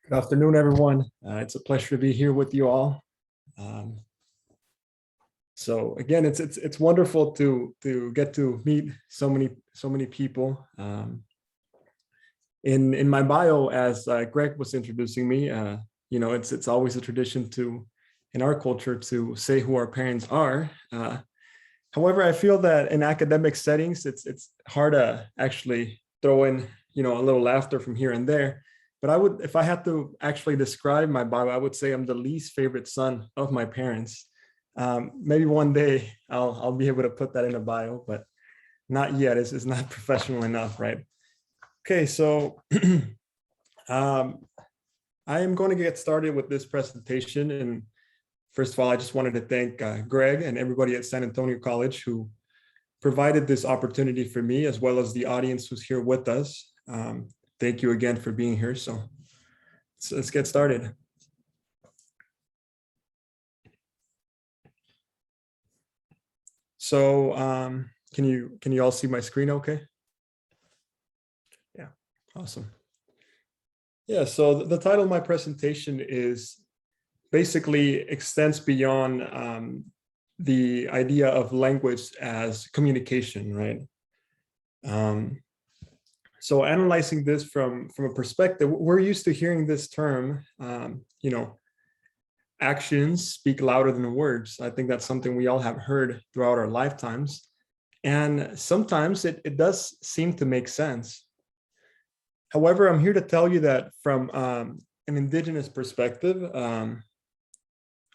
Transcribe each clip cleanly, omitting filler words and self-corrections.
Good afternoon, everyone. It's a pleasure to be here with you all. Um, so again, it's wonderful to get to meet so many people. In my bio, as Greg was introducing me, it's always a tradition in our culture to say who our parents are. However, I feel that in academic settings, it's hard to actually throw in a little laughter from here and there. But if I had to actually describe my bio, I would say I'm the least favorite son of my parents. Maybe one day I'll be able to put that in a bio, but not yet. It's not professional enough, right? Okay, so I am going to get started with this presentation. And first of all, I just wanted to thank Greg and everybody at San Antonio College who provided this opportunity for me, as well as the audience who's here with us. Thank you again for being here. So let's get started. So can you all see my screen okay? Yeah, awesome. Yeah, so the title of my presentation is basically extends beyond the idea of language as communication, right? So analyzing this from a perspective, we're used to hearing this term, actions speak louder than words. I think that's something we all have heard throughout our lifetimes. And sometimes it does seem to make sense. However, I'm here to tell you that from an Indigenous perspective,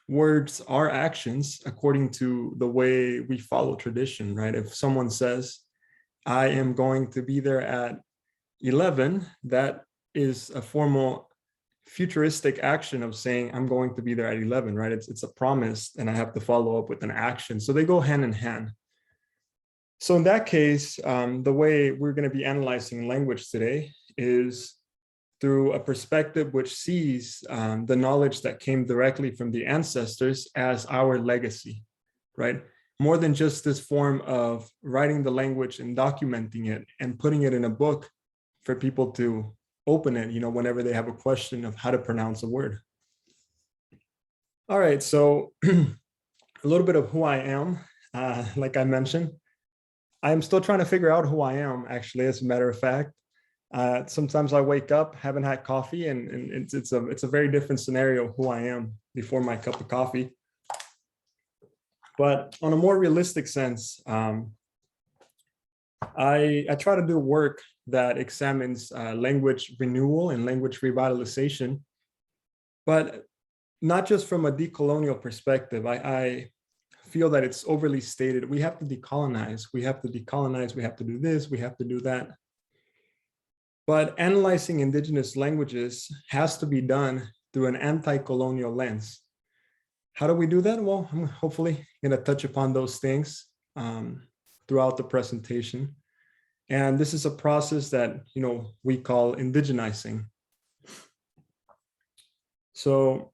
words are actions according to the way we follow tradition, right? If someone says, I am going to be there at 11, that is a formal futuristic action of saying I'm going to be there at 11, right? It's a promise and I have to follow up with an action. So they go hand in hand. So in that case, the way we're going to be analyzing language today is through a perspective which sees the knowledge that came directly from the ancestors as our legacy, right? More than just this form of writing the language and documenting it and putting it in a book for people to open it, whenever they have a question of how to pronounce a word. All right, so a little bit of who I am. Like I mentioned, I'm still trying to figure out who I am, actually, as a matter of fact. Sometimes I wake up, haven't had coffee, and it's a very different scenario who I am before my cup of coffee. But on a more realistic sense, I try to do work that examines language renewal and language revitalization, but not just from a decolonial perspective. I feel that it's overly stated. We have to decolonize, we have to decolonize, we have to do this, we have to do that. But analyzing Indigenous languages has to be done through an anti-colonial lens. How do we do that? Well, I'm hopefully going to touch upon those things throughout the presentation. And this is a process that, we call indigenizing. So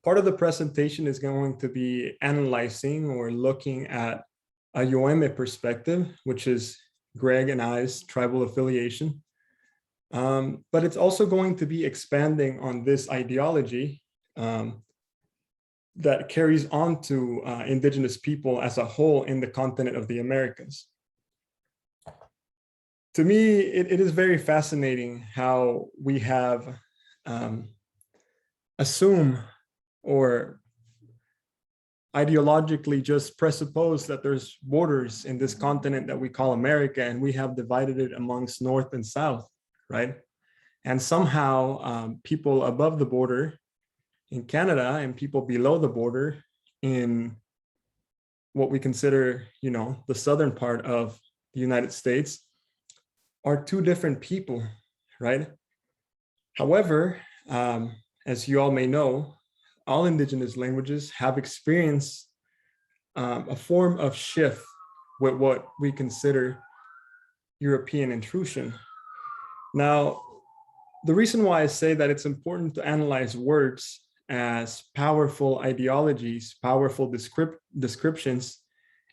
part of the presentation is going to be analyzing or looking at a Yoeme perspective, which is Greg and I's tribal affiliation. But it's also going to be expanding on this ideology that carries on to Indigenous people as a whole in the continent of the Americas. To me, it is very fascinating how we have assumed or ideologically just presuppose that there's borders in this continent that we call America, and we have divided it amongst North and South, right? And somehow people above the border in Canada and people below the border in what we consider, the southern part of the United States are two different people, right? However, as you all may know, all Indigenous languages have experienced a form of shift with what we consider European intrusion. Now, the reason why I say that it's important to analyze words as powerful ideologies, powerful descriptions,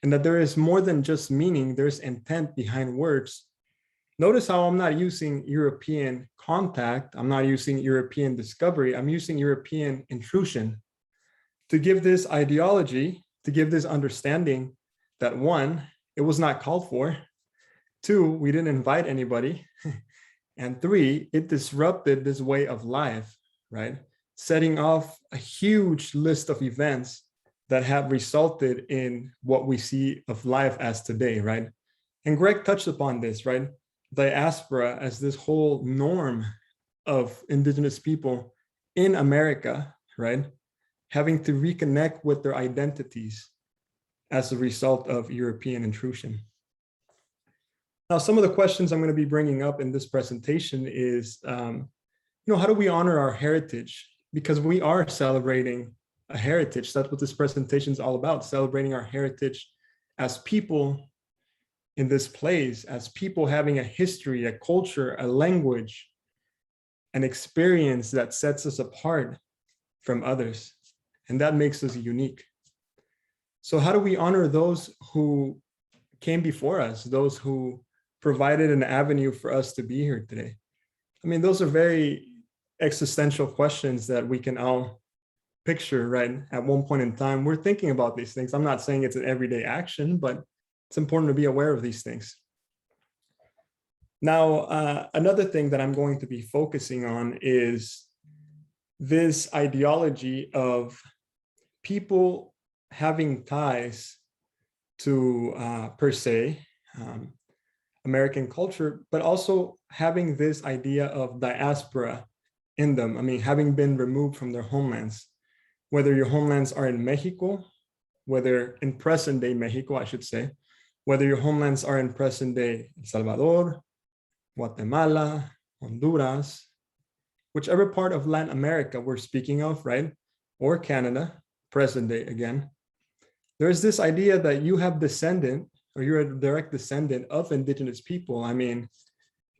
and that there is more than just meaning, there's intent behind words, Notice how I'm not using European contact. I'm not using European discovery. I'm using European intrusion to give this ideology, to give this understanding that one, it was not called for. Two, we didn't invite anybody. And three, it disrupted this way of life, right? Setting off a huge list of events that have resulted in what we see of life as today, right? And Greg touched upon this, right? Diaspora as this whole norm of Indigenous people in America, right? Having to reconnect with their identities as a result of European intrusion. Now, some of the questions I'm going to be bringing up in this presentation is, how do we honor our heritage? Because we are celebrating a heritage. That's what this presentation is all about, celebrating our heritage as people in this place, as people having a history, a culture, a language, an experience that sets us apart from others. And that makes us unique. So how do we honor those who came before us, those who provided an avenue for us to be here today? I mean, those are very existential questions that we can all picture, right? At one point in time, we're thinking about these things. I'm not saying it's an everyday action, but it's important to be aware of these things. Now, another thing that I'm going to be focusing on is this ideology of people having ties to, per se, American culture, but also having this idea of diaspora in them. I mean, having been removed from their homelands, whether your homelands are in Mexico, whether in present day Mexico, I should say, whether your homelands are in present day El Salvador, Guatemala, Honduras, whichever part of Latin America we're speaking of, right? Or Canada, present day again. There's this idea that you have descendant, or you're a direct descendant of Indigenous people. I mean,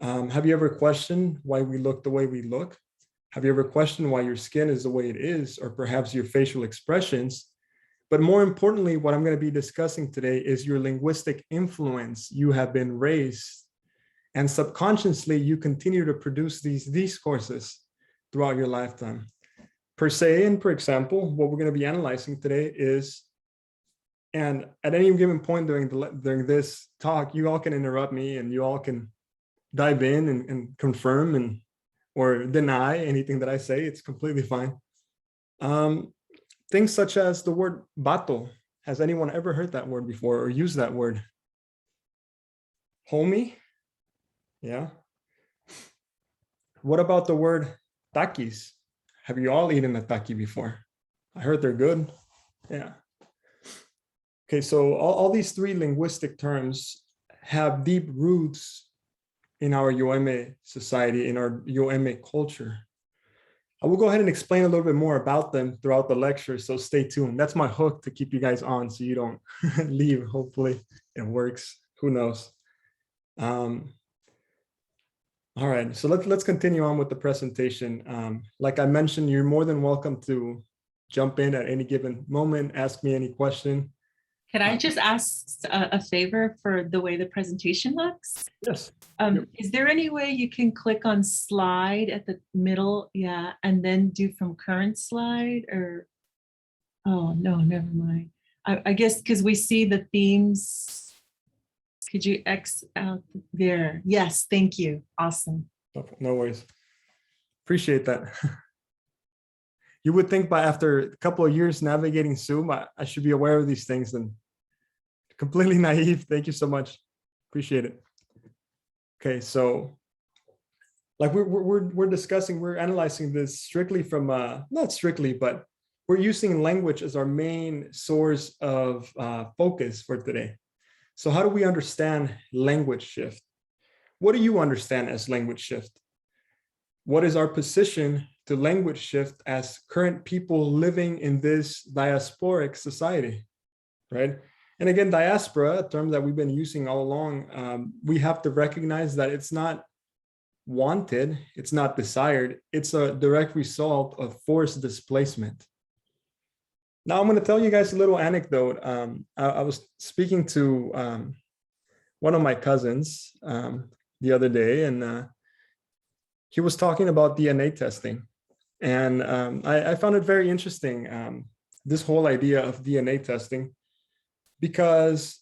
have you ever questioned why we look the way we look? Have you ever questioned why your skin is the way it is, or perhaps your facial expressions? But more importantly, what I'm going to be discussing today is your linguistic influence. You have been raised, and subconsciously, you continue to produce these discourses throughout your lifetime. Per se, and for example, what we're going to be analyzing today is, and at any given point during this talk, you all can interrupt me and you all can dive in and confirm or deny anything that I say. It's completely fine. Things such as the word vato. Has anyone ever heard that word before or used that word? Homie? Yeah. What about the word takis? Have you all eaten a taki before? I heard they're good. Yeah. Okay, so all these three linguistic terms have deep roots in our Yoeme society, in our Yoeme culture. I will go ahead and explain a little bit more about them throughout the lecture, so stay tuned. That's my hook to keep you guys on so you don't leave. Hopefully it works. Who knows? All right, so let's continue on with the presentation. Like I mentioned, you're more than welcome to jump in at any given moment, ask me any question. Can I just ask a favor for the way the presentation looks? Yes. Is there any way you can click on slide at the middle? Yeah, and then do from current slide, or, oh, no, never mind. I guess because we see the themes. Could you X out there? Yes, thank you. Awesome. No worries. Appreciate that. You would think by after a couple of years navigating Zoom, I should be aware of these things, and completely naive. Thank you so much. Appreciate it. Okay, so like we're discussing, we're analyzing this strictly from, not strictly, but we're using language as our main source of focus for today. So how do we understand language shift? What do you understand as language shift? What is our position to language shift as current people living in this diasporic society, right? And again, diaspora, a term that we've been using all along, we have to recognize that it's not wanted, it's not desired, it's a direct result of forced displacement. Now I'm going to tell you guys a little anecdote. I was speaking to one of my cousins. the other day, and he was talking about DNA testing. And I found it very interesting, this whole idea of DNA testing, because,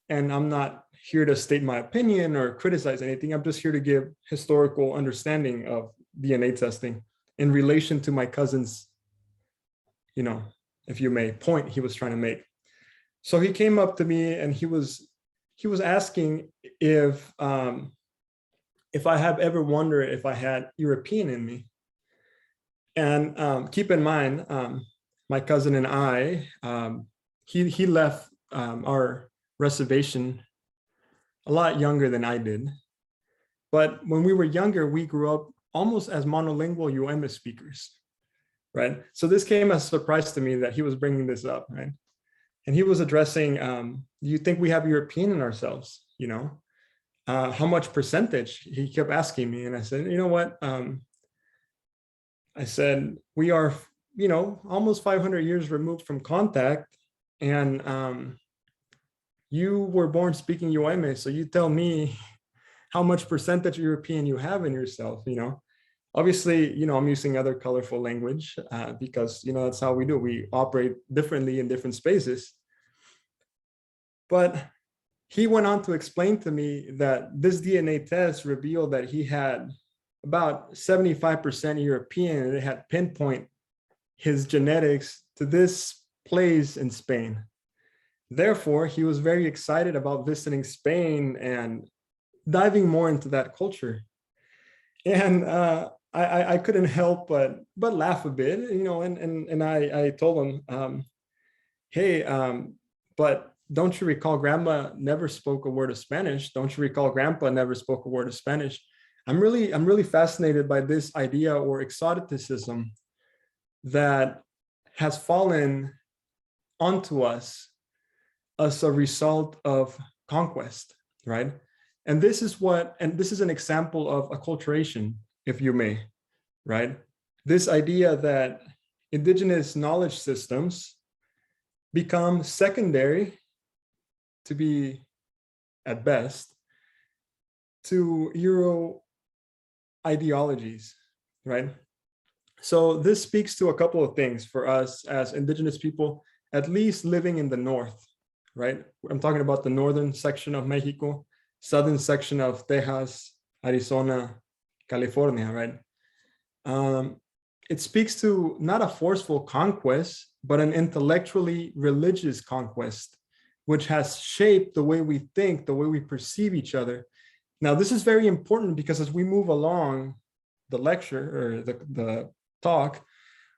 and I'm not here to state my opinion or criticize anything, I'm just here to give historical understanding of DNA testing in relation to my cousin's, if you may, point he was trying to make. So he came up to me and he was asking if I have ever wondered if I had European in me. And keep in mind, my cousin and I, he left our reservation a lot younger than I did. But when we were younger, we grew up almost as monolingual UM speakers, right? So this came as a surprise to me that he was bringing this up, right? And he was addressing, do you think we have European in ourselves? How much percentage? He kept asking me, and I said, you know what? I said, we are, almost 500 years removed from contact, and you were born speaking UM, so you tell me how much percentage European you have in yourself, Obviously, I'm using other colorful language because, that's how we do. We operate differently in different spaces. But he went on to explain to me that this DNA test revealed that he had about 75% European, and it had pinpoint his genetics to this place in Spain. Therefore, he was very excited about visiting Spain and diving more into that culture. And I couldn't help but laugh a bit, and I told him, hey, but don't you recall grandma never spoke a word of Spanish? Don't you recall grandpa never spoke a word of Spanish? I'm really fascinated by this idea or exoticism that has fallen onto us as a result of conquest, right? And this is an example of acculturation, if you may, right? This idea that indigenous knowledge systems become secondary, to be at best, to Euro ideologies, right? So this speaks to a couple of things for us as indigenous people, at least living in the north, right? I'm talking about the northern section of Mexico, southern section of Texas, Arizona, California, right? It speaks to not a forceful conquest, but an intellectually religious conquest, which has shaped the way we think, the way we perceive each other. Now, this is very important because as we move along the lecture or the talk,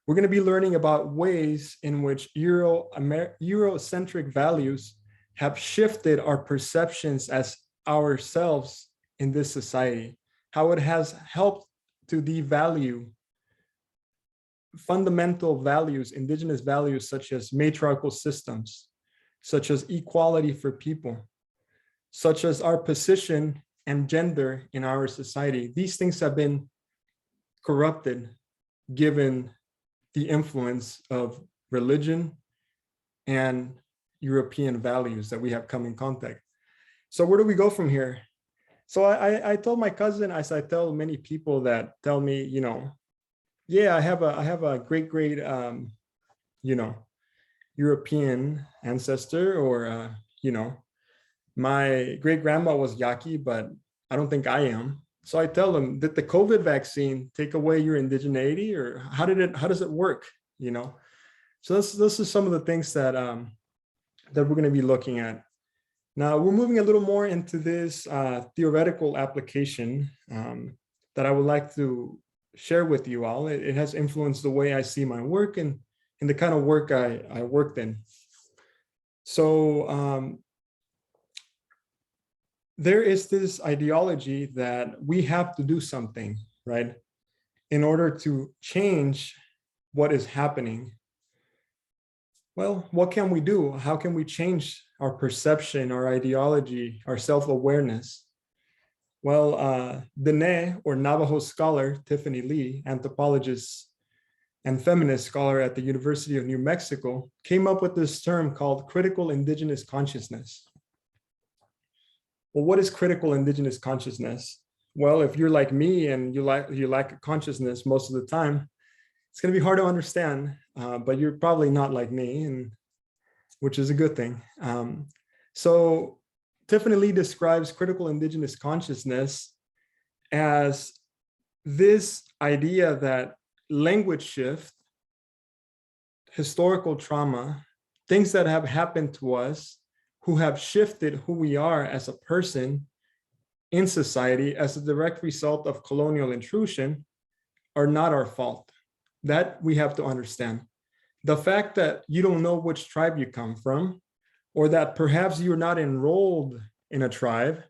we're going to be learning about ways in which Eurocentric values have shifted our perceptions as ourselves in this society, how it has helped to devalue fundamental values, indigenous values, such as matriarchal systems, such as equality for people, such as our position and gender in our society. These things have been corrupted given the influence of religion and European values that we have come in contact. So where do we go from here? So I told my cousin, as I tell many people that tell me, yeah, I have a great, European ancestor, or, my great grandma was Yaqui, but I don't think I am. So I tell them, did the COVID vaccine take away your indigeneity, or how does it work? So this is some of the things that we're going to be looking at. Now we're moving a little more into this theoretical application that I would like to share with you all. It has influenced the way I see my work and the kind of work I worked in. So there is this ideology that we have to do something, right, in order to change what is happening. Well, what can we do? How can we change our perception, our ideology, our self-awareness? Well, Dene, or Navajo scholar, Tiffany Lee, anthropologist and feminist scholar at the University of New Mexico, came up with this term called critical indigenous consciousness. Well, what is critical indigenous consciousness? Well, if you're like me and you lack a consciousness most of the time, it's going to be hard to understand, but you're probably not like me, and which is a good thing. So Tiffany Lee describes critical indigenous consciousness as this idea that language shift, historical trauma, things that have happened to us who have shifted who we are as a person in society as a direct result of colonial intrusion are not our fault. That we have to understand. The fact that you don't know which tribe you come from, or that perhaps you're not enrolled in a tribe,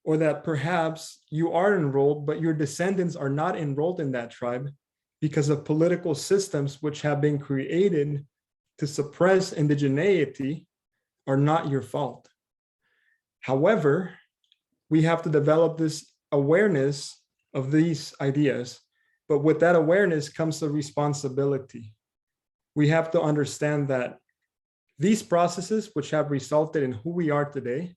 or that perhaps you are enrolled, but your descendants are not enrolled in that tribe because of political systems which have been created to suppress indigeneity, are not your fault. However, we have to develop this awareness of these ideas, but with that awareness comes the responsibility. We have to understand that these processes, which have resulted in who we are today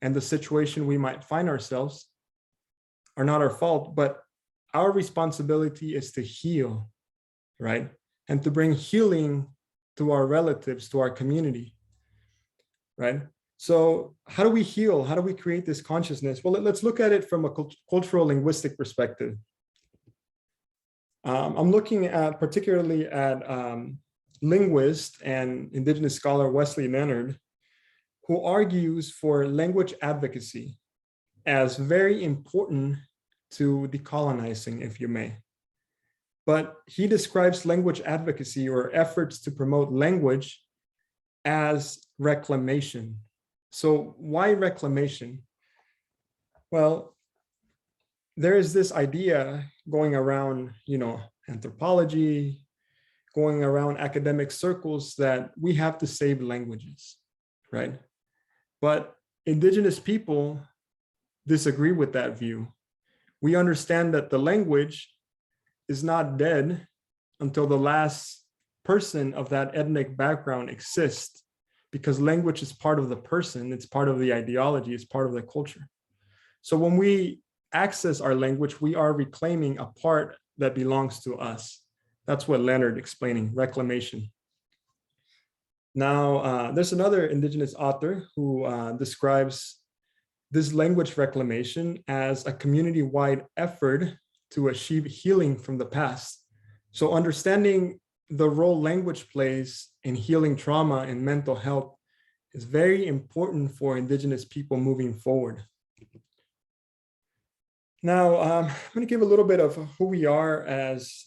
and the situation we might find ourselves, are not our fault, but our responsibility is to heal, right? And to bring healing to our relatives, to our community, right? So how do we heal? How do we create this consciousness? Well, let's look at it from a cultural linguistic perspective. I'm looking at particularly at linguist and indigenous scholar Wesley Leonard, who argues for language advocacy as very important to decolonizing, if you may. But he describes language advocacy or efforts to promote language as reclamation. So why reclamation? Well, there is this idea going around, anthropology, going around academic circles that we have to save languages, right? But indigenous people disagree with that view. We understand that the language is not dead until the last person of that ethnic background exists, because language is part of the person, it's part of the ideology, it's part of the culture. So when we access our language, we are reclaiming a part that belongs to us. That's what Leonard explaining, reclamation. Now, there's another indigenous author who describes this language reclamation as a community-wide effort to achieve healing from the past. So understanding the role language plays in healing trauma and mental health is very important for indigenous people moving forward. Now, I'm going to give a little bit of who we are as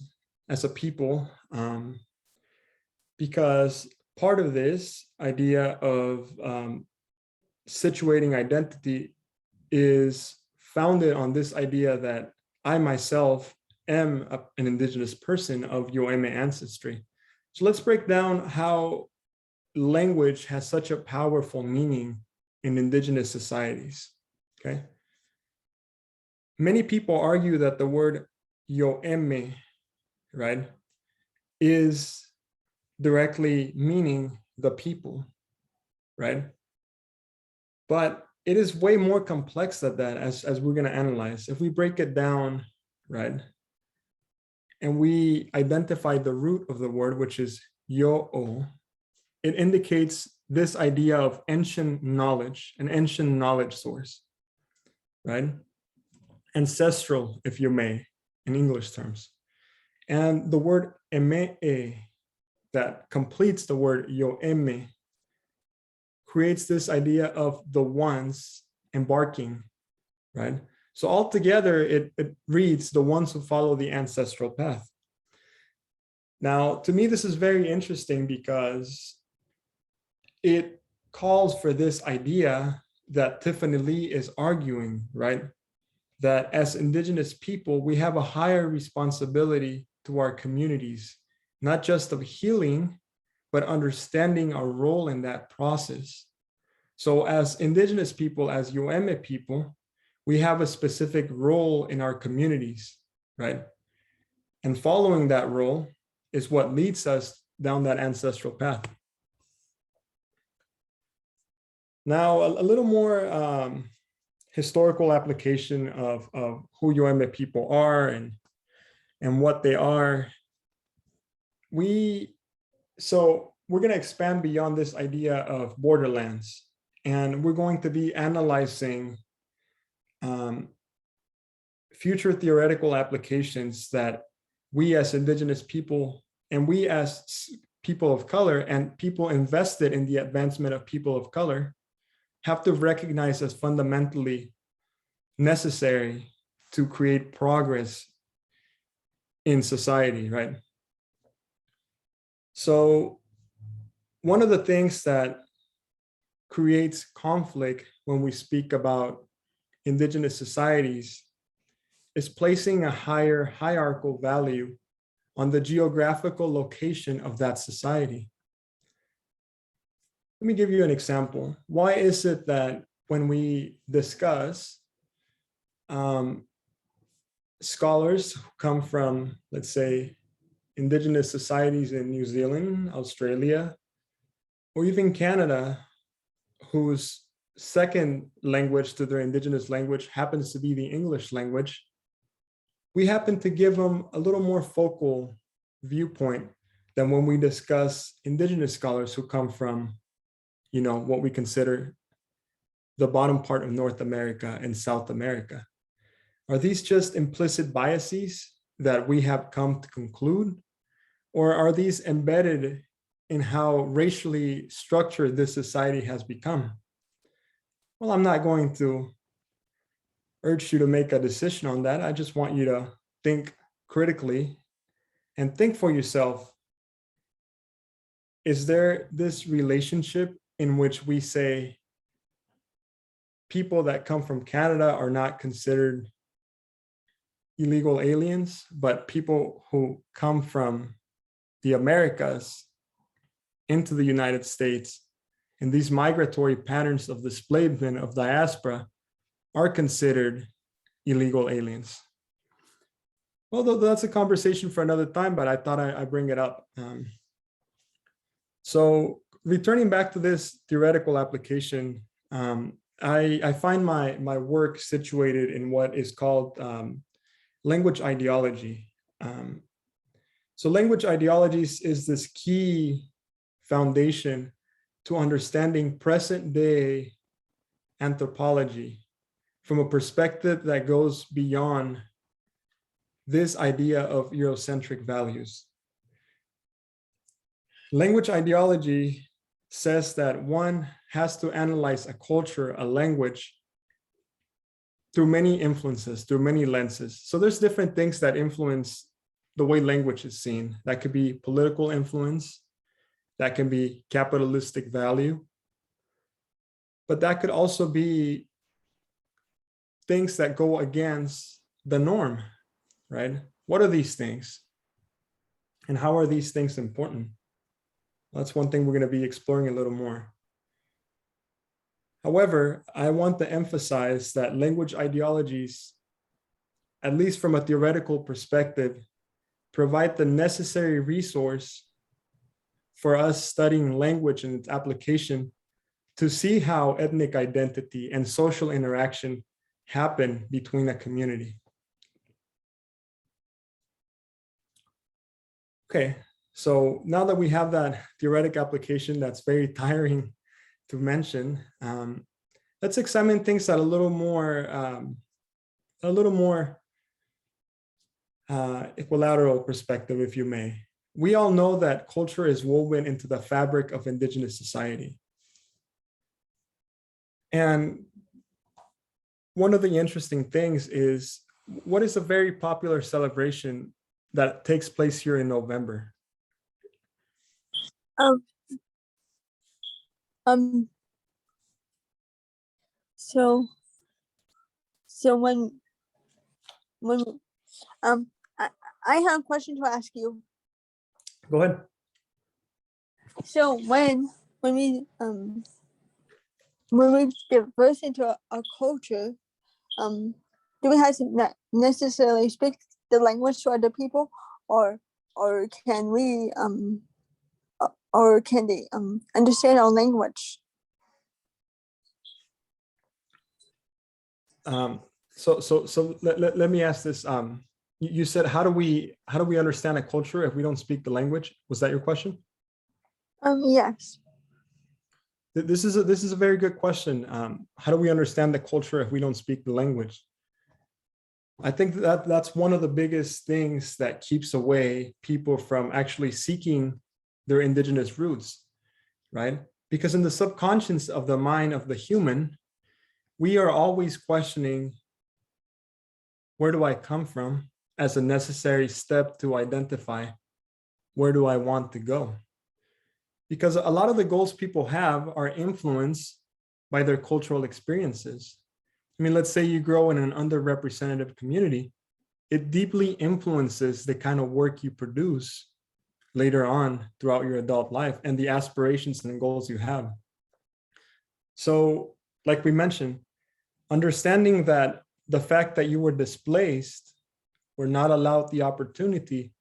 a people, because part of this idea of situating identity is founded on this idea that I myself am an indigenous person of Yoeme ancestry. So let's break down how language has such a powerful meaning in indigenous societies, okay? Many people argue that the word Yoeme, right, is directly meaning the people, right? But it is way more complex than that, as we're going to analyze. If we break it down, right, and we identify the root of the word, which is yo-o, it indicates this idea of ancient knowledge, an ancient knowledge source, right? Ancestral, if you may, in English terms. And the word eme, that completes the word yo-eme, creates this idea of the ones embarking, right? So altogether, it reads the ones who follow the ancestral path. Now, to me, this is very interesting because it calls for this idea that Tiffany Lee is arguing, right? That as indigenous people, we have a higher responsibility to our communities, not just of healing, but understanding our role in that process. So as indigenous people, as Yoeme people, we have a specific role in our communities, right? And following that role is what leads us down that ancestral path. Now, a little more historical application of who Yoeme people are and what they are. So we're going to expand beyond this idea of borderlands, and we're going to be analyzing future theoretical applications that we as Indigenous people and we as people of color and people invested in the advancement of people of color have to recognize as fundamentally necessary to create progress in society, right? So one of the things that creates conflict when we speak about Indigenous societies is placing a higher hierarchical value on the geographical location of that society. Let me give you an example. Why is it that when we discuss scholars who come from, let's say, Indigenous societies in New Zealand, Australia, or even Canada, whose second language to their Indigenous language happens to be the English language, we happen to give them a little more focal viewpoint than when we discuss Indigenous scholars who come from, what we consider the bottom part of North America and South America. Are these just implicit biases that we have come to conclude? Or are these embedded in how racially structured this society has become? Well, I'm not going to urge you to make a decision on that. I just want you to think critically and think for yourself. Is there this relationship in which we say people that come from Canada are not considered illegal aliens, but people who come from the Americas into the United States and these migratory patterns of displacement of diaspora are considered illegal aliens? Although that's a conversation for another time, but I thought I'd bring it up. So returning back to this theoretical application, I find my work situated in what is called language ideology. So language ideologies is this key foundation to understanding present day anthropology from a perspective that goes beyond this idea of Eurocentric values. Language ideology says that one has to analyze a culture, a language, through many influences, through many lenses. So there's different things that influence the way language is seen. That could be political influence, that can be capitalistic value, but that could also be things that go against the norm, right? What are these things? And how are these things important? That's one thing we're going to be exploring a little more. However, I want to emphasize that language ideologies, at least from a theoretical perspective, provide the necessary resource for us studying language and its application to see how ethnic identity and social interaction happen between a community. Okay, so now that we have that theoretic application that's very tiring to mention, let's examine things at a little more equilateral perspective, if you may. We all know that culture is woven into the fabric of Indigenous society. And one of the interesting things is, what is a very popular celebration that takes place here in November? So when I have a question to ask you. Go ahead. So when we diverse into a culture, do we have to not necessarily speak the language to other people, or can we or can they understand our language? Let me ask this. You said, how do we understand a culture if we don't speak the language? Was that your question? Yes. This is a very good question. How do we understand the culture if we don't speak the language? I think that's one of the biggest things that keeps away people from actually seeking their indigenous roots, right? Because in the subconscious of the mind of the human, we are always questioning, where do I come from, as a necessary step to identify where do I want to go. Because a lot of the goals people have are influenced by their cultural experiences. I mean, let's say you grow in an underrepresented community, it deeply influences the kind of work you produce later on throughout your adult life and the aspirations and goals you have. So, like we mentioned, understanding that the fact that you were displaced or not allowed the opportunity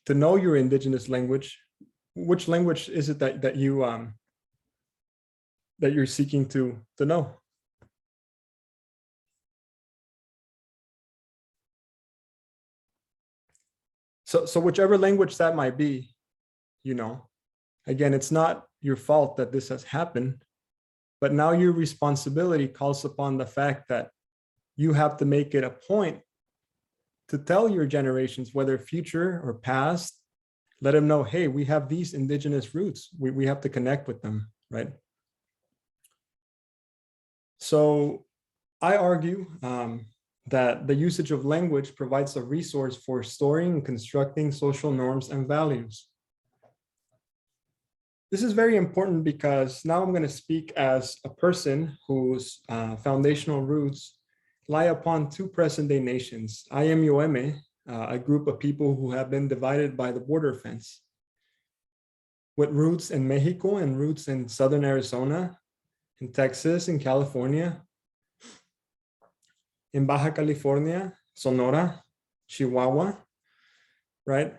to know your indigenous language, which language is it that you're seeking to know? So whichever language that might be, again, it's not your fault that this has happened, but now your responsibility calls upon the fact that you have to make it a point to tell your generations, whether future or past, let them know, hey, we have these indigenous roots. We have to connect with them, right? So I argue that the usage of language provides a resource for storing and constructing social norms and values. This is very important because now I'm going to speak as a person whose foundational roots lie upon two present-day nations. I am Yoeme, a group of people who have been divided by the border fence, with roots in Mexico and roots in Southern Arizona, in Texas, in California, in Baja California, Sonora, Chihuahua, right?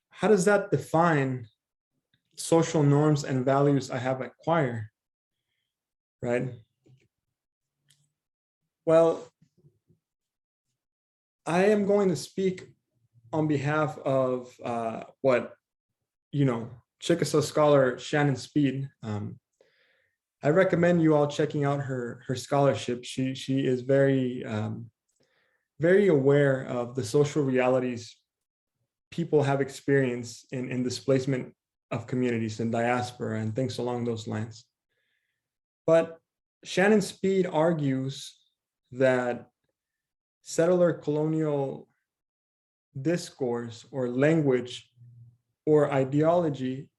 How does that define social norms and values I have acquired, right? Well, I am going to speak on behalf of what, Chickasaw scholar Shannon Speed. I recommend you all checking out her scholarship. She is very, very aware of the social realities people have experienced in displacement of communities and diaspora and things along those lines. But Shannon Speed argues that settler colonial discourse or language or ideology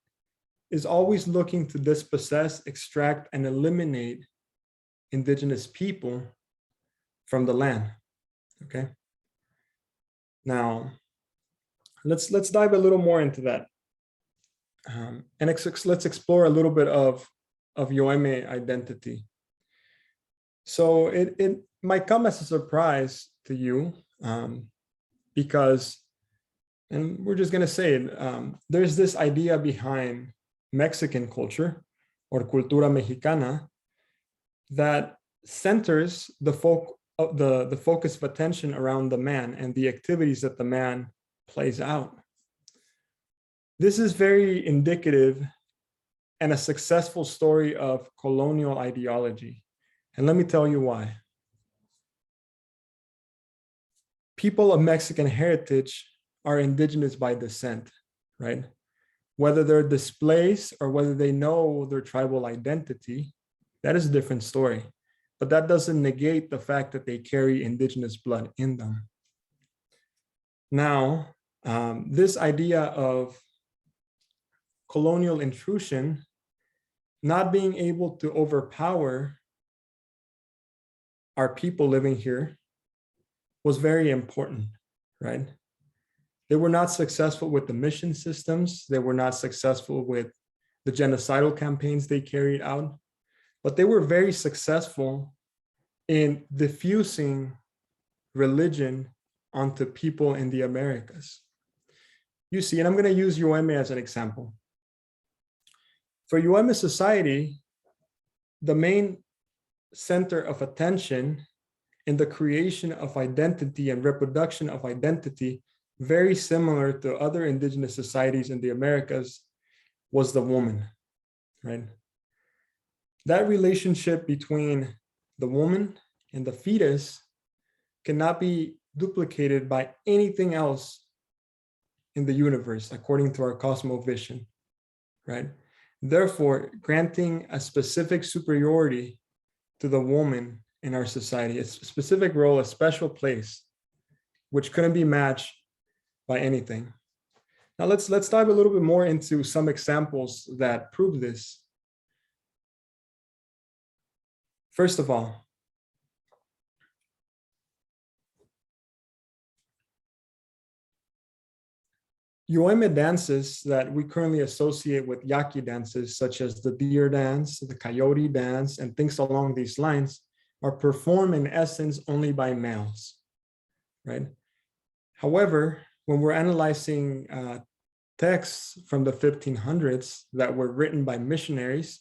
is always looking to dispossess, extract, and eliminate indigenous people from the land, okay? Now, let's dive a little more into that. And let's explore a little bit of Yoeme identity. So it might come as a surprise to you because, and we're just gonna say it, there's this idea behind Mexican culture or cultura mexicana that centers the focus of attention around the man and the activities that the man plays out. This is very indicative and a successful story of colonial ideology. And let me tell you why. People of Mexican heritage are indigenous by descent, right? Whether they're displaced or whether they know their tribal identity, that is a different story. But that doesn't negate the fact that they carry indigenous blood in them. Now, this idea of colonial intrusion not being able to overpower our people living here was very important, right? They were not successful with the mission systems. They were not successful with the genocidal campaigns they carried out, but they were very successful in diffusing religion onto people in the Americas. You see, and I'm going to use Yoeme as an example. For Yoeme society, the main center of attention in the creation of identity and reproduction of identity, very similar to other indigenous societies in the Americas, was the woman, right? That relationship between the woman and the fetus cannot be duplicated by anything else in the universe, according to our cosmovision, right? Therefore, granting a specific superiority to the woman in our society, a specific role, a special place, which couldn't be matched by anything. Now let's dive a little bit more into some examples that prove this. First of all, Yoeme dances that we currently associate with Yaqui dances, such as the deer dance, the coyote dance, and things along these lines, are performed in essence only by males, right? However, when we're analyzing texts from the 1500s that were written by missionaries,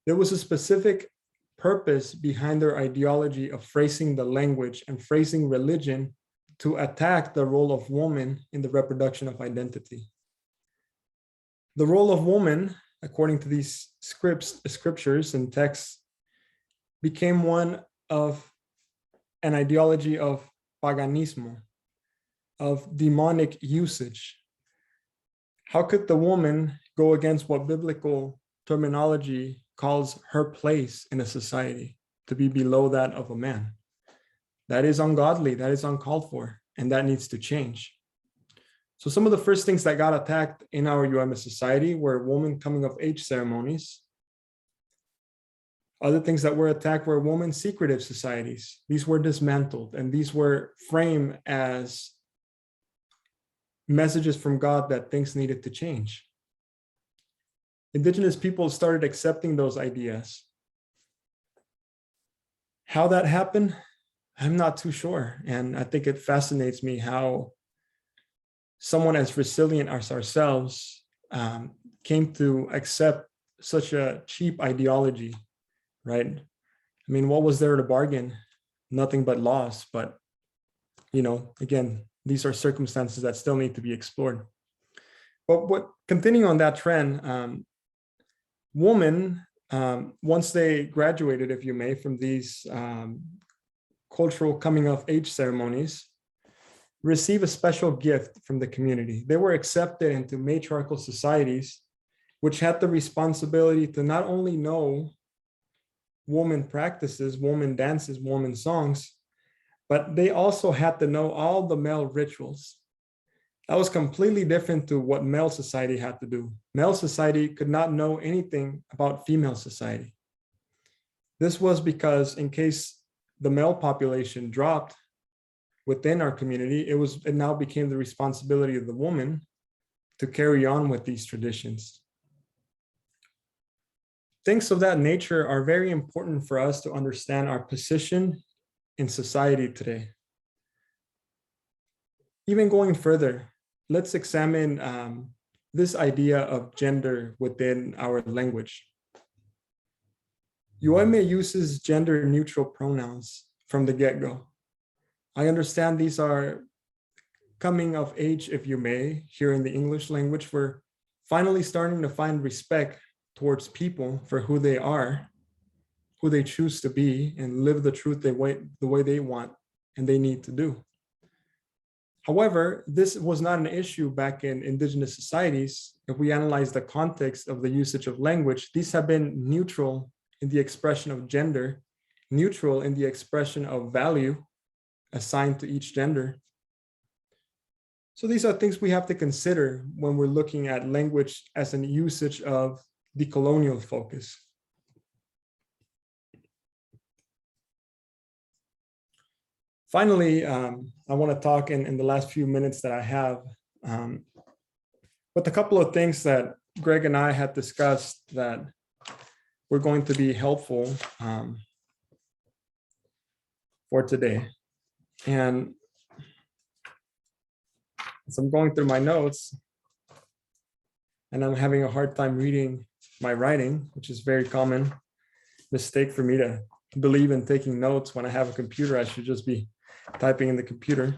there was a specific purpose behind their ideology of phrasing the language and phrasing religion to attack the role of woman in the reproduction of identity. The role of woman, according to these scriptures and texts, became one of an ideology of paganismo, of demonic usage. How could the woman go against what biblical terminology calls her place in a society, to be below that of a man? That is ungodly, that is uncalled for, and that needs to change. So some of the first things that got attacked in our UMS society were women coming of age ceremonies. Other things that were attacked were women secretive societies. These were dismantled, and these were framed as messages from God that things needed to change. Indigenous people started accepting those ideas. How that happened, I'm not too sure. And I think it fascinates me how someone as resilient as ourselves came to accept such a cheap ideology, right? I mean, what was there to bargain? Nothing but loss. But, you know, again, these are circumstances that still need to be explored. But continuing on that trend, women, once they graduated, if you may, from these cultural coming of age ceremonies, receive a special gift from the community. They were accepted into matriarchal societies, which had the responsibility to not only know woman practices, woman dances, woman songs, but they also had to know all the male rituals. That was completely different to what male society had to do. Male society could not know anything about female society. This was because in case the male population dropped within our community, it now became the responsibility of the woman to carry on with these traditions. Things of that nature are very important for us to understand our position in society today. Even going further, let's examine this idea of gender within our language. Yoeme uses gender neutral pronouns from the get-go. I understand these are coming of age, if you may, here in the English language. We're finally starting to find respect towards people for who they are, who they choose to be, and live the truth the way they want and they need to do. However, this was not an issue back in indigenous societies. If we analyze the context of the usage of language, these have been neutral in the expression of gender, neutral in the expression of value assigned to each gender. So these are things we have to consider when we're looking at language as an usage of the colonial focus. Finally, I want to talk in the last few minutes that I have with a couple of things that Greg and I had discussed that were going to be helpful for today. And as I'm going through my notes and I'm having a hard time reading my writing, which is very common mistake for me to believe in taking notes. When I have a computer, I should just be typing in the computer.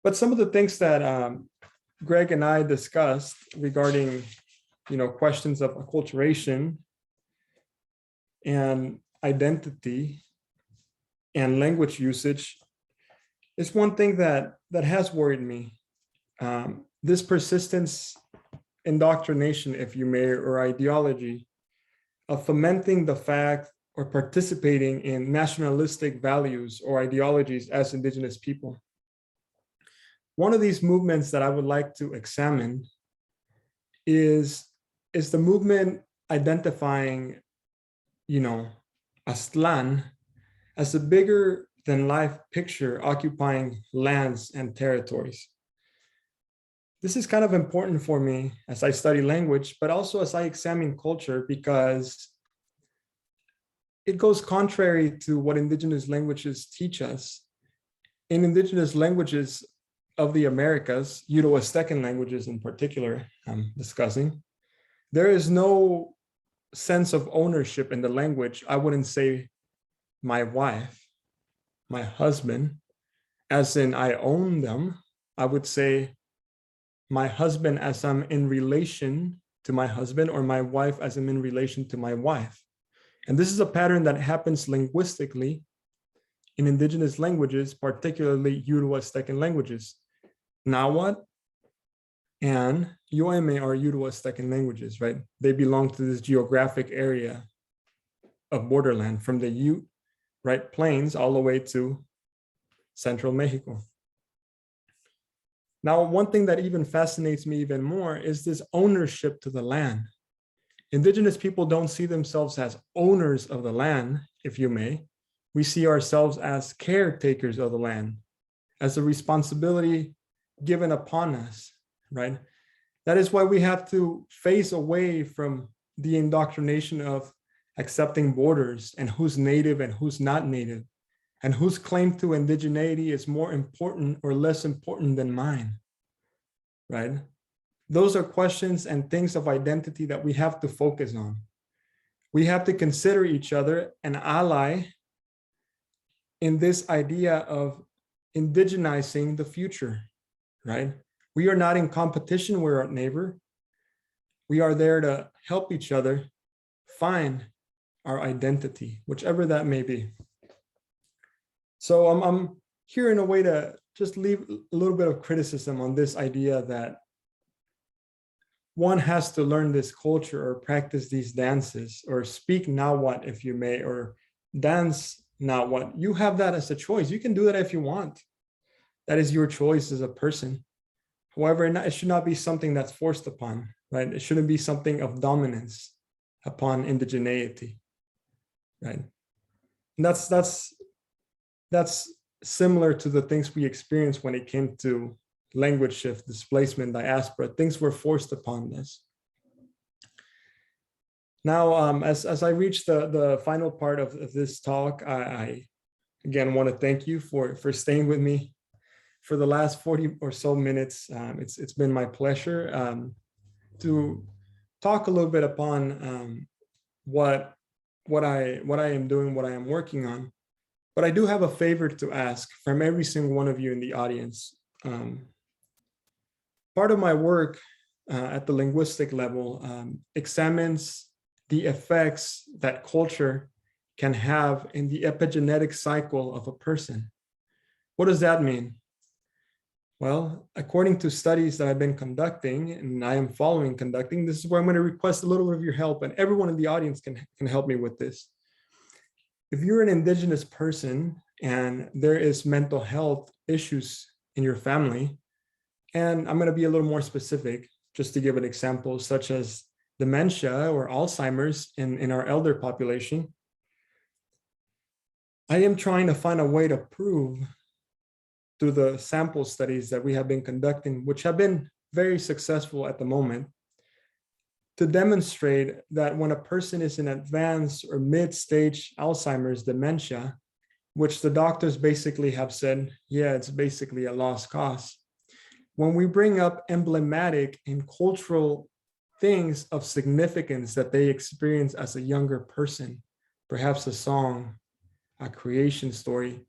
But some of the things that Greg and I discussed regarding, questions of acculturation and identity and language usage is one thing that has worried me. This persistence, indoctrination, if you may, or ideology of fomenting the fact or participating in nationalistic values or ideologies as Indigenous people. One of these movements that I would like to examine is the movement identifying, Aztlán as a bigger than life picture occupying lands and territories. This is kind of important for me as I study language, but also as I examine culture, because it goes contrary to what Indigenous languages teach us. In Indigenous languages of the Americas, Uto-Aztecan languages in particular, I'm discussing, there is no sense of ownership in the language. I wouldn't say my wife, my husband, as in I own them. I would say my husband as I'm in relation to my husband, or my wife as I'm in relation to my wife. And this is a pattern that happens linguistically in Indigenous languages, particularly Uto-Aztecan languages. Nahuatl and Yoeme are Uto-Aztecan languages, right? They belong to this geographic area of borderland from the Ute, right, plains all the way to central Mexico. Now, one thing that even fascinates me even more is this ownership to the land. Indigenous people don't see themselves as owners of the land, if you may. We see ourselves as caretakers of the land, as a responsibility given upon us, right? That is why we have to phase away from the indoctrination of accepting borders and who's native and who's not native, and whose claim to indigeneity is more important or less important than mine, right? Those are questions and things of identity that we have to focus on. We have to consider each other an ally in this idea of indigenizing the future, right? We are not in competition with our neighbor. We are there to help each other find our identity, whichever that may be. So I'm here in a way to just leave a little bit of criticism on this idea that one has to learn this culture or practice these dances or speak Nahuatl, if you may, or dance Nahuatl. You have that as a choice. You can do that if you want. That is your choice as a person. However, it should not be something that's forced upon, right? It shouldn't be something of dominance upon indigeneity, right? And that's similar to the things we experienced when it came to language shift, displacement, diaspora. Things were forced upon us. Now, as I reach the final part of this talk, I again want to thank you for staying with me for the last 40 or so minutes. It's been my pleasure to talk a little bit upon what I am doing, what I am working on. But I do have a favor to ask from every single one of you in the audience. Part of my work at the linguistic level examines the effects that culture can have in the epigenetic cycle of a person. What does that mean? Well, according to studies that I've been conducting, and I am following conducting, this is where I'm going to request a little bit of your help, and everyone in the audience can help me with this. If you're an Indigenous person and there is mental health issues in your family, and I'm going to be a little more specific, just to give an example, such as dementia or Alzheimer's in our elder population, I am trying to find a way to prove through the sample studies that we have been conducting, which have been very successful at the moment, to demonstrate that when a person is in advanced or mid-stage Alzheimer's dementia, which the doctors basically have said, yeah, it's basically a lost cause. When we bring up emblematic and cultural things of significance that they experience as a younger person, perhaps a song, a creation story,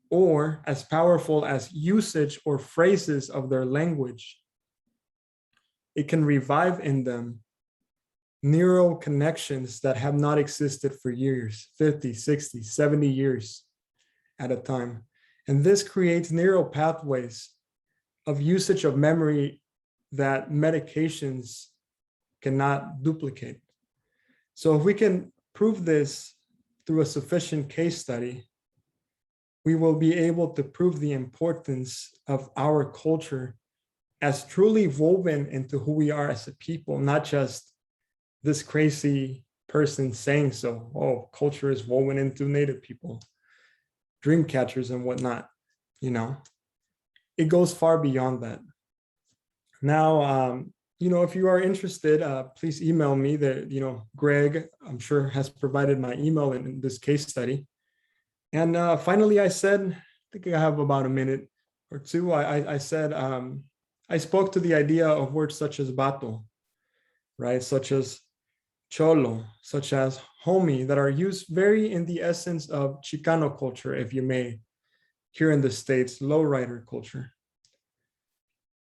or as powerful as usage or phrases of their language. It can revive in them neural connections that have not existed for years, 50, 60, 70 years at a time. And this creates neural pathways of usage of memory that medications cannot duplicate. So if we can prove this through a sufficient case study, we will be able to prove the importance of our culture as truly woven into who we are as a people, not just this crazy person saying so. Oh, culture is woven into Native people, dream catchers and whatnot. You know, it goes far beyond that. Now, you know, if you are interested, please email me. Greg, I'm sure, has provided my email in this case study. And finally, I said, I think I have about a minute or two. I said, I spoke to the idea of words such as bato, right? Such as cholo, such as homie, that are used very in the essence of Chicano culture, if you may, here in the States, lowrider culture.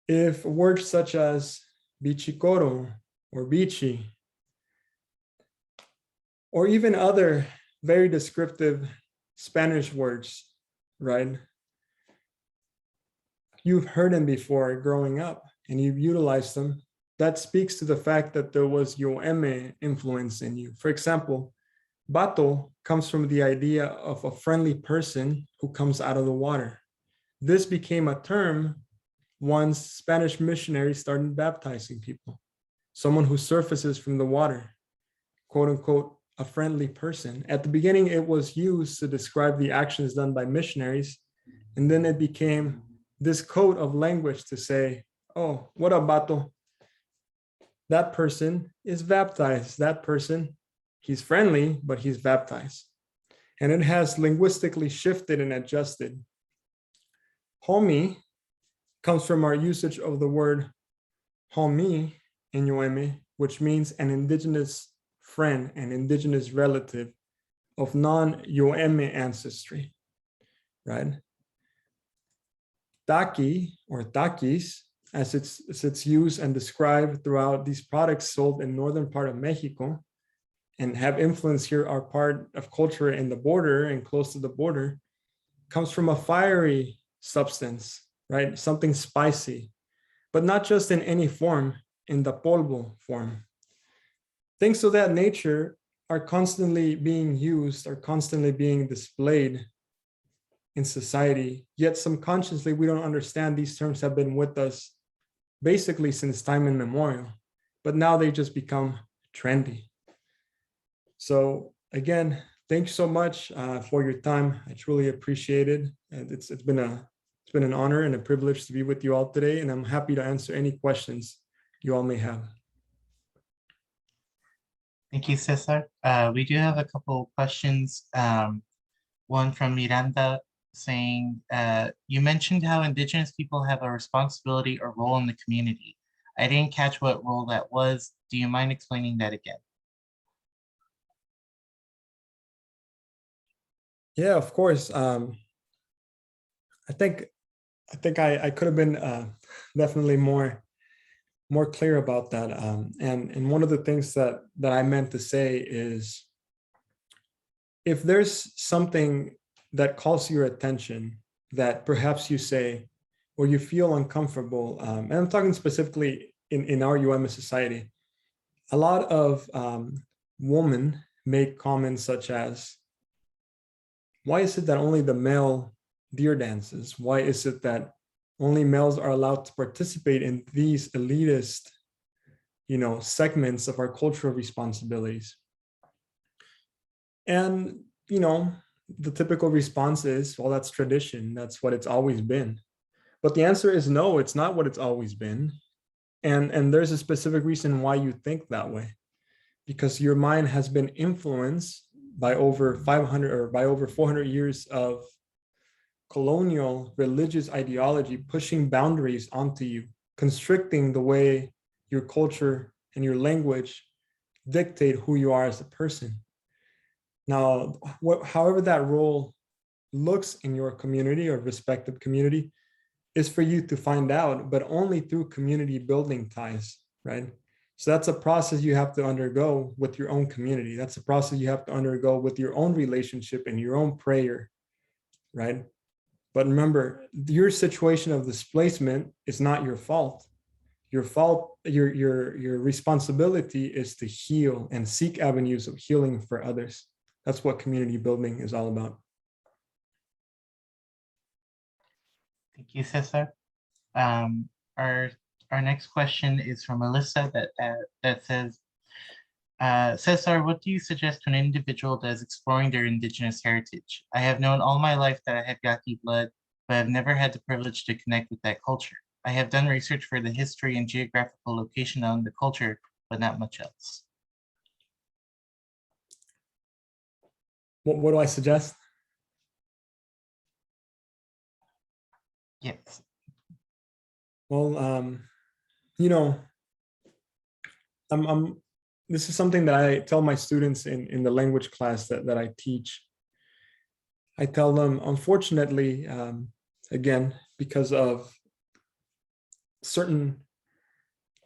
If words such as bichicoro or bichi, or even other very descriptive Spanish words, right? You've heard them before growing up and you've utilized them. That speaks to the fact that there was Yoeme influence in you. For example, bato comes from the idea of a friendly person who comes out of the water. This became a term once Spanish missionaries started baptizing people. Someone who surfaces from the water, quote unquote, a friendly person. At the beginning, it was used to describe the actions done by missionaries. And then it became this code of language to say, oh, what a bato. That person is baptized. That person, he's friendly, but he's baptized. And it has linguistically shifted and adjusted. Homie comes from our usage of the word homie in Yoeme, which means an indigenous friend, an indigenous relative of non-Yoeme ancestry, right? Taki or takis, as it's used and described throughout these products sold in northern part of Mexico and have influence here, our part of culture in the border and close to the border, comes from a fiery substance, right? Something spicy, but not just in any form, in the polvo form. Things of that nature are constantly being used, are constantly being displayed in society, yet subconsciously we don't understand these terms have been with us basically since time immemorial, but now they just become trendy. So again, thanks so much for your time. I truly appreciate it. And it's been an honor and a privilege to be with you all today, and I'm happy to answer any questions you all may have. Thank you, Cesar. We do have a couple of questions. One from Miranda saying, you mentioned how Indigenous people have a responsibility or role in the community. I didn't catch what role that was. Do you mind explaining that again? Yeah, of course. I think I could have been definitely more clear about that. And one of the things that I meant to say is, if there's something that calls your attention that perhaps you say, or you feel uncomfortable, and I'm talking specifically in our UM society, a lot of women make comments such as, why is it that only the male deer dances? Why is it that only males are allowed to participate in these elitist, segments of our cultural responsibilities? And, the typical response is, well, that's tradition. That's what it's always been. But the answer is no, it's not what it's always been. And there's a specific reason why you think that way, because your mind has been influenced by over 500 or by over 400 years of colonial religious ideology pushing boundaries onto you, constricting the way your culture and your language dictate who you are as a person. Now, however that role looks in your community or respective community is for you to find out, but only through community building ties, right? So that's a process you have to undergo with your own community. That's a process you have to undergo with your own relationship and your own prayer, right? But remember, your situation of displacement is not your fault. Your fault, your responsibility is to heal and seek avenues of healing for others. That's what community building is all about. Thank you, Cesar. Our next question is from Melissa that says, Cesar, what do you suggest to an individual that is exploring their indigenous heritage? I have known all my life that I have Yaqui blood, but I've never had the privilege to connect with that culture. I have done research for the history and geographical location on the culture, but not much else. What do I suggest? Yes. Well, you know, this is something that I tell my students in the language class that I teach. I tell them, unfortunately, again, because of certain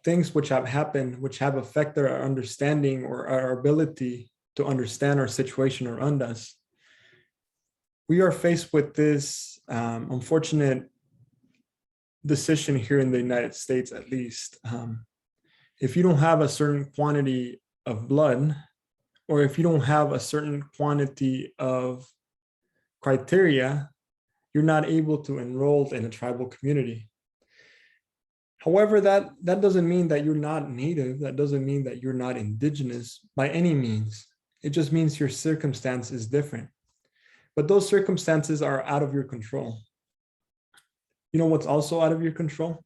things which have happened, which have affected our understanding or our ability to understand our situation around us, we are faced with this unfortunate decision here in the United States, at least. If you don't have a certain quantity of blood, or if you don't have a certain quantity of criteria, you're not able to enroll in a tribal community. However, that doesn't mean that you're not Native. That doesn't mean that you're not Indigenous by any means. It just means your circumstance is different. But those circumstances are out of your control. You know what's also out of your control?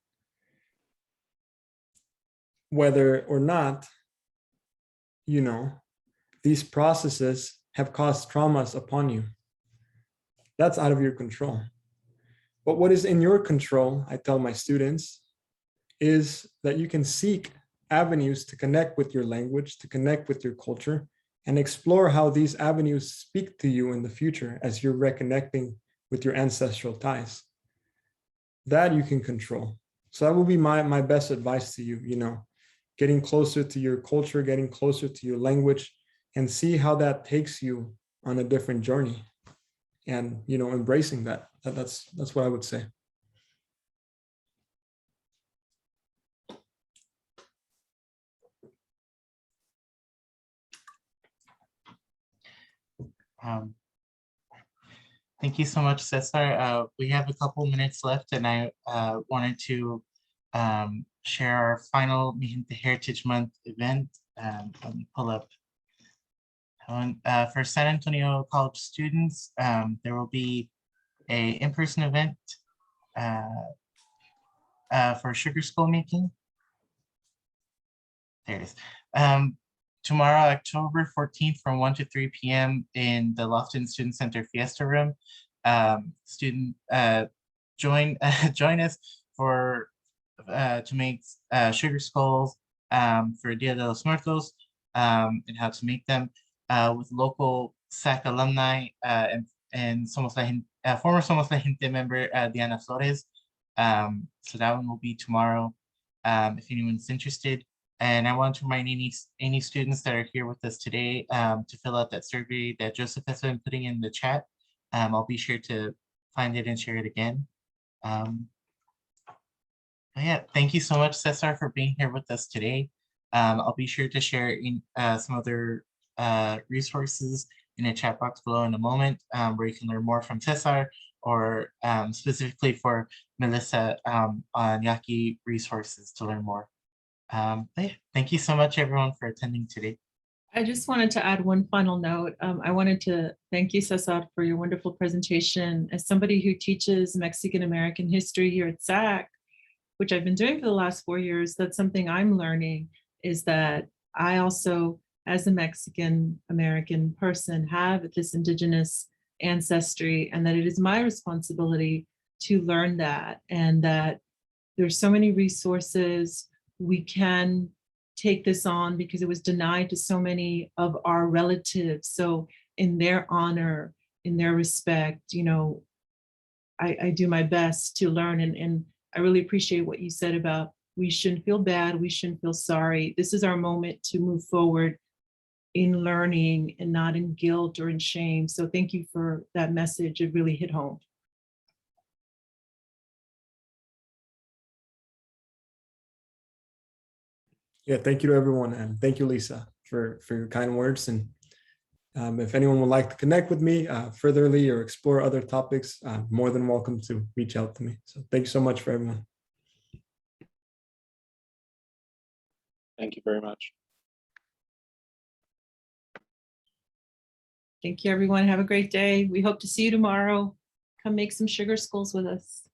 Whether or not, you know, these processes have caused traumas upon you. That's out of your control. But what is in your control, I tell my students, is that you can seek avenues to connect with your language, to connect with your culture, and explore how these avenues speak to you in the future as you're reconnecting with your ancestral ties. That you can control. So that will be my best advice to you, you know, getting closer to your culture, getting closer to your language, and see how that takes you on a different journey. And, you know, embracing that. That's what I would say. Thank you so much, Cesar. We have a couple minutes left, and I wanted to share our final Gente Heritage Month event. Let me pull up. For San Antonio College students, there will be an in-person event for sugar skull making. There it is. Tomorrow, October 14th from 1 to 3 p.m. in the Lofton Student Center Fiesta Room. Join us for to make sugar skulls for Dia de los Muertos and how to make them with local SAC alumni and former Somos La Gente member Diana Flores. So that one will be tomorrow if anyone's interested. And I want to remind any students that are here with us today to fill out that survey that Joseph has been putting in the chat. I'll be sure to find it and share it again. Yeah, thank you so much, Cesar, for being here with us today. I'll be sure to share in, some other resources in the chat box below in a moment where you can learn more from Cesar or specifically for Melissa on Yaqui resources to learn more. Yeah, thank you so much, everyone, for attending today. I just wanted to add one final note. I wanted to thank you, Cesar, for your wonderful presentation. As somebody who teaches Mexican-American history here at SAC, which I've been doing for the last 4 years, that's something I'm learning, is that I also, as a Mexican-American person, have this Indigenous ancestry, and that it is my responsibility to learn that, and that there's so many resources. We can take this on because it was denied to so many of our relatives. So in their honor, in their respect, you know, I do my best to learn. And I really appreciate what you said about we shouldn't feel bad, we shouldn't feel sorry. This is our moment to move forward in learning and not in guilt or in shame. So thank you for that message. It really hit home. Yeah, thank you to everyone. And thank you, Lisa, for your kind words. And if anyone would like to connect with me furtherly or explore other topics, more than welcome to reach out to me. So thank you so much for everyone. Thank you very much. Thank you, everyone. Have a great day. We hope to see you tomorrow. Come make some sugar skulls with us.